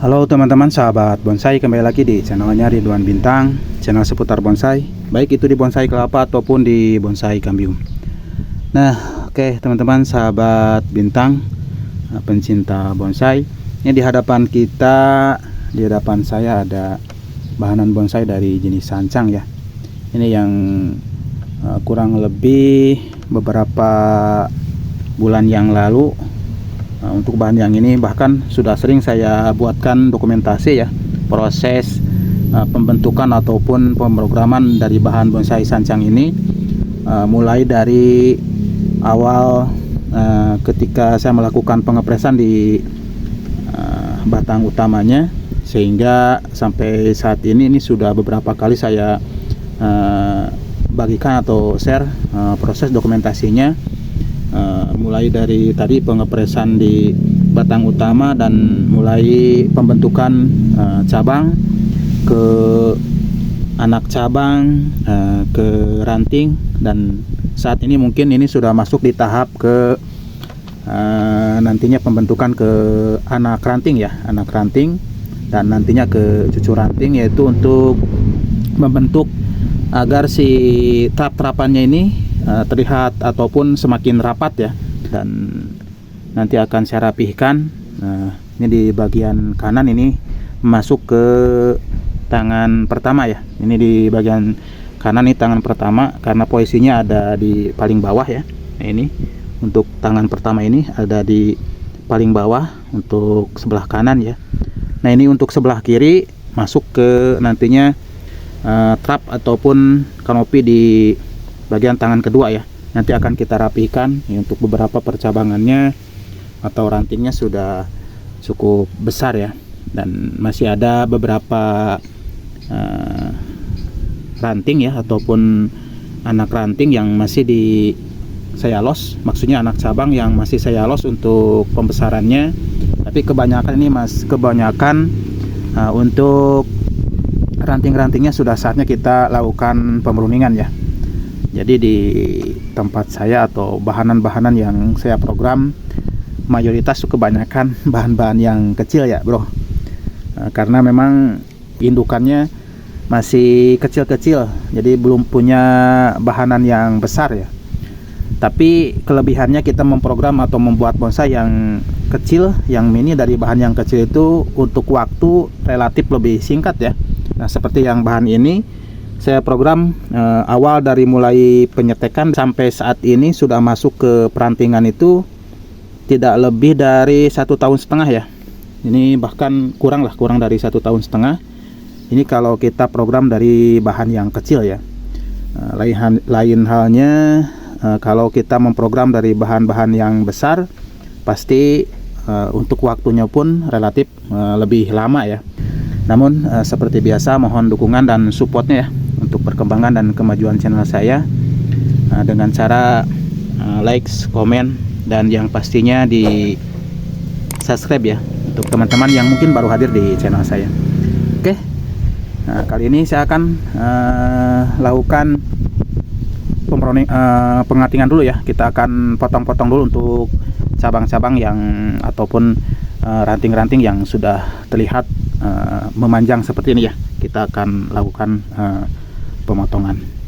Halo teman-teman sahabat bonsai, kembali lagi di channelnya Ridwan Bintang, channel seputar bonsai, baik itu di bonsai kelapa ataupun di bonsai kambium. Nah, oke teman-teman sahabat bintang, pencinta bonsai, ini di hadapan kita, di hadapan saya ada bahanan bonsai dari jenis sancang ya. Ini yang kurang lebih beberapa bulan yang lalu. Untuk bahan yang ini bahkan sudah sering saya buatkan dokumentasi ya, proses pembentukan ataupun pemrograman dari bahan bonsai sancang ini, mulai dari awal ketika saya melakukan pengepresan di batang utamanya, sehingga sampai saat ini sudah beberapa kali saya bagikan atau share proses dokumentasinya. Mulai dari tadi pengepresan di batang utama dan mulai pembentukan cabang ke anak cabang, ke ranting, dan saat ini mungkin ini sudah masuk di tahap ke nantinya pembentukan ke anak ranting ya, anak ranting, dan nantinya ke cucu ranting, yaitu untuk membentuk agar si trap-trapannya ini terlihat ataupun semakin rapat ya, dan nanti akan saya rapihkan. Ini di bagian kanan ini masuk ke tangan pertama ya, ini di bagian kanan ini tangan pertama karena posisinya ada di paling bawah ya. Nah, ini untuk tangan pertama ini ada di paling bawah untuk sebelah kanan ya. Nah, ini untuk sebelah kiri masuk ke nantinya trap ataupun kanopi di bagian tangan kedua ya. Nanti akan kita rapihkan ya, untuk beberapa percabangannya atau rantingnya sudah cukup besar ya, dan masih ada beberapa ranting ya ataupun anak ranting yang masih di saya los, maksudnya anak cabang yang masih saya los untuk pembesarannya. Tapi kebanyakan ini kebanyakan untuk ranting-rantingnya sudah saatnya kita lakukan pemruningan ya. Jadi di tempat saya atau bahanan-bahanan yang saya program mayoritas kebanyakan bahan-bahan yang kecil ya bro, karena memang indukannya masih kecil-kecil, jadi belum punya bahanan yang besar ya. Tapi kelebihannya kita memprogram atau membuat bonsai yang kecil, yang mini dari bahan yang kecil itu untuk waktu relatif lebih singkat ya. Nah, seperti yang bahan ini saya program awal dari mulai penyetekan sampai saat ini sudah masuk ke perantingan itu tidak lebih dari 1,5 tahun ya. Ini bahkan kurang dari 1,5 tahun. Ini kalau kita program dari bahan yang kecil ya. Lain halnya kalau kita memprogram dari bahan-bahan yang besar, pasti untuk waktunya pun relatif lebih lama ya. Namun seperti biasa mohon dukungan dan supportnya ya untuk perkembangan dan kemajuan channel saya, dengan cara likes, komen, dan yang pastinya di subscribe ya untuk teman-teman yang mungkin baru hadir di channel saya. Oke, nah, kali ini saya akan lakukan pengatingan dulu ya. Kita akan potong-potong dulu untuk cabang-cabang yang ataupun ranting-ranting yang sudah terlihat memanjang seperti ini ya. Kita akan lakukan pemotongan.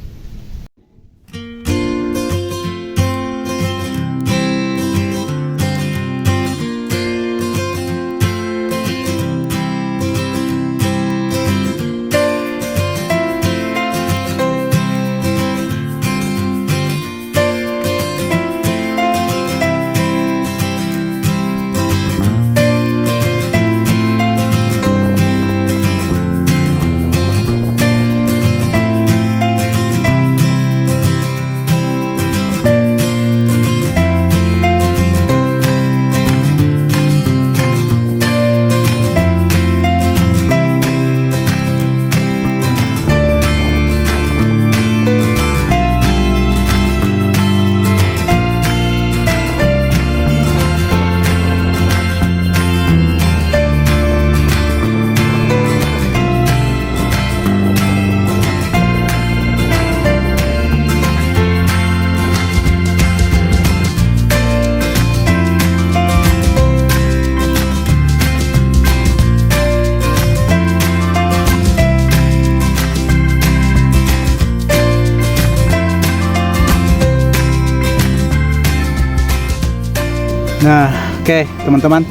Nah, oke teman-teman,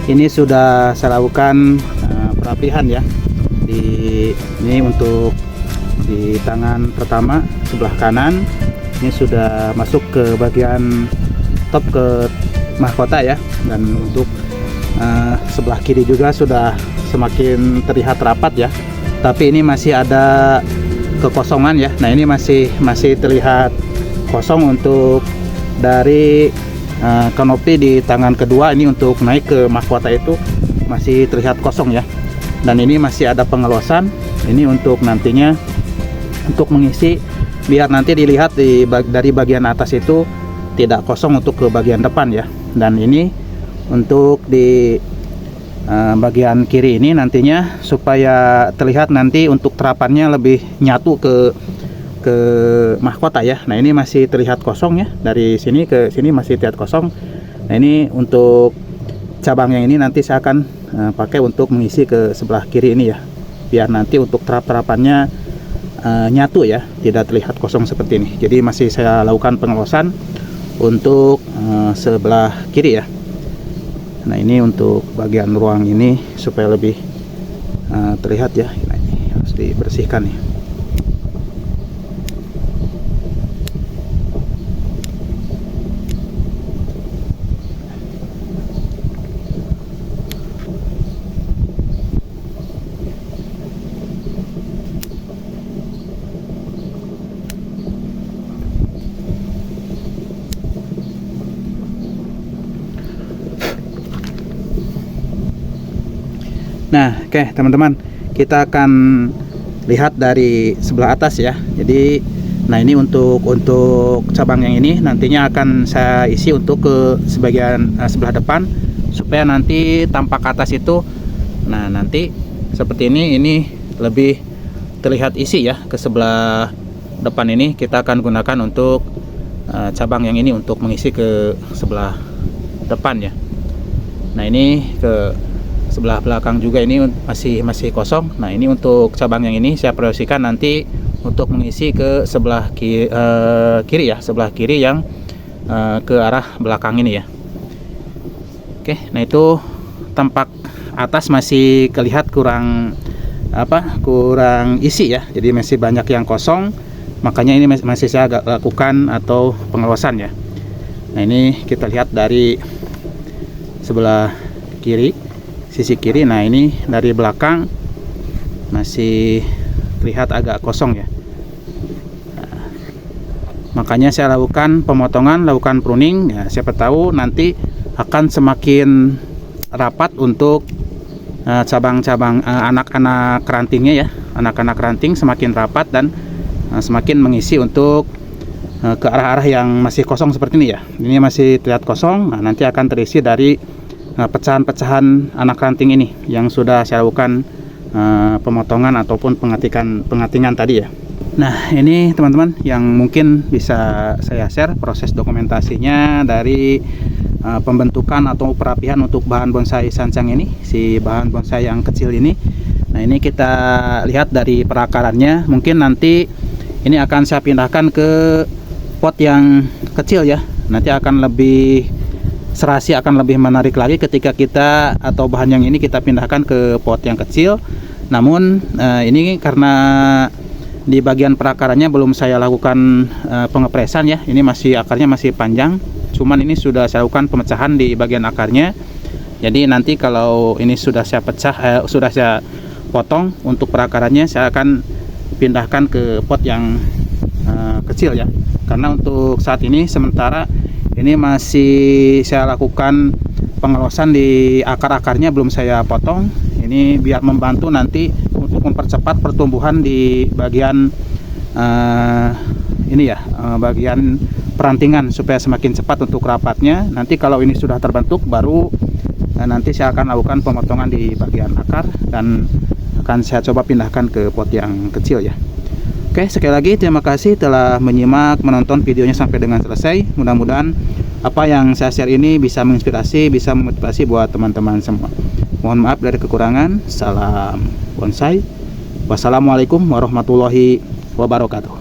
ini sudah saya lakukan perapihan ya. Ini untuk di tangan pertama sebelah kanan, ini sudah masuk ke bagian top ke mahkota ya, dan untuk sebelah kiri juga sudah semakin terlihat rapat ya. Tapi ini masih ada kekosongan ya. Nah, ini masih terlihat kosong untuk dari kanopi di tangan kedua. Ini untuk naik ke mahkota itu masih terlihat kosong ya, dan ini masih ada pengelosan. Ini untuk nantinya untuk mengisi, biar nanti dilihat dari bagian atas itu tidak kosong untuk ke bagian depan ya. Dan ini untuk di bagian kiri ini nantinya supaya terlihat nanti untuk terapannya lebih nyatu ke mahkota ya. Nah, ini masih terlihat kosong ya, dari sini ke sini masih terlihat kosong. Nah, ini untuk cabang yang ini nanti saya akan pakai untuk mengisi ke sebelah kiri ini ya, biar nanti untuk terapannya nyatu ya, tidak terlihat kosong seperti ini. Jadi masih saya lakukan pengelosan untuk sebelah kiri ya. Nah, ini untuk bagian ruang ini supaya lebih terlihat ya. Nah, ini harus dibersihkan nih. Nah, oke teman-teman, kita akan lihat dari sebelah atas ya. Jadi, nah ini untuk cabang yang ini nantinya akan saya isi untuk ke sebagian sebelah depan supaya nanti tampak atas itu. Nah, nanti seperti ini lebih terlihat isi ya. Ke sebelah depan ini kita akan gunakan untuk cabang yang ini untuk mengisi ke sebelah depan ya. Nah, ini ke sebelah belakang juga ini masih kosong. Nah, ini untuk cabang yang ini saya proyeksikan nanti untuk mengisi ke sebelah kiri ya, sebelah kiri yang ke arah belakang ini ya. Oke, nah itu tampak atas masih kelihatan kurang isi ya. Jadi masih banyak yang kosong. Makanya ini masih saya lakukan atau pengelosan ya. Nah, ini kita lihat dari sebelah kiri, sisi kiri. Nah, ini dari belakang masih terlihat agak kosong ya. Nah, makanya saya lakukan pemotongan, lakukan pruning ya, siapa tahu nanti akan semakin rapat untuk cabang-cabang anak-anak rantingnya ya. Anak-anak ranting semakin rapat dan semakin mengisi untuk ke arah-arah yang masih kosong seperti ini ya. Ini masih terlihat kosong. Nah, nanti akan terisi dari pecahan-pecahan anak ranting ini yang sudah saya lakukan pemotongan ataupun pengatingan tadi ya. Nah, ini teman-teman yang mungkin bisa saya share proses dokumentasinya dari pembentukan atau perapihan untuk bahan bonsai sancang ini, si bahan bonsai yang kecil ini. Nah, ini kita lihat dari perakarannya. Mungkin nanti ini akan saya pindahkan ke pot yang kecil ya. Nanti akan lebih serasi, akan lebih menarik lagi ketika kita atau bahan yang ini kita pindahkan ke pot yang kecil. Namun ini karena di bagian perakarannya belum saya lakukan pengepresan ya. Ini akarnya masih panjang. Cuman ini sudah saya lakukan pemecahan di bagian akarnya. Jadi nanti kalau ini sudah saya pecah, sudah saya potong untuk perakarannya, saya akan pindahkan ke pot yang kecil ya. Karena untuk saat ini sementara ini masih saya lakukan pengelosan di akar-akarnya, belum saya potong. Ini biar membantu nanti untuk mempercepat pertumbuhan di bagian ini ya, bagian perantingan supaya semakin cepat untuk rapatnya. Nanti kalau ini sudah terbentuk baru nanti saya akan lakukan pemotongan di bagian akar dan akan saya coba pindahkan ke pot yang kecil ya. Oke, sekali lagi terima kasih telah menyimak, menonton videonya sampai dengan selesai. Mudah-mudahan apa yang saya share ini bisa menginspirasi, bisa memotivasi buat teman-teman semua. Mohon maaf dari kekurangan. Salam bonsai. Wassalamualaikum warahmatullahi wabarakatuh.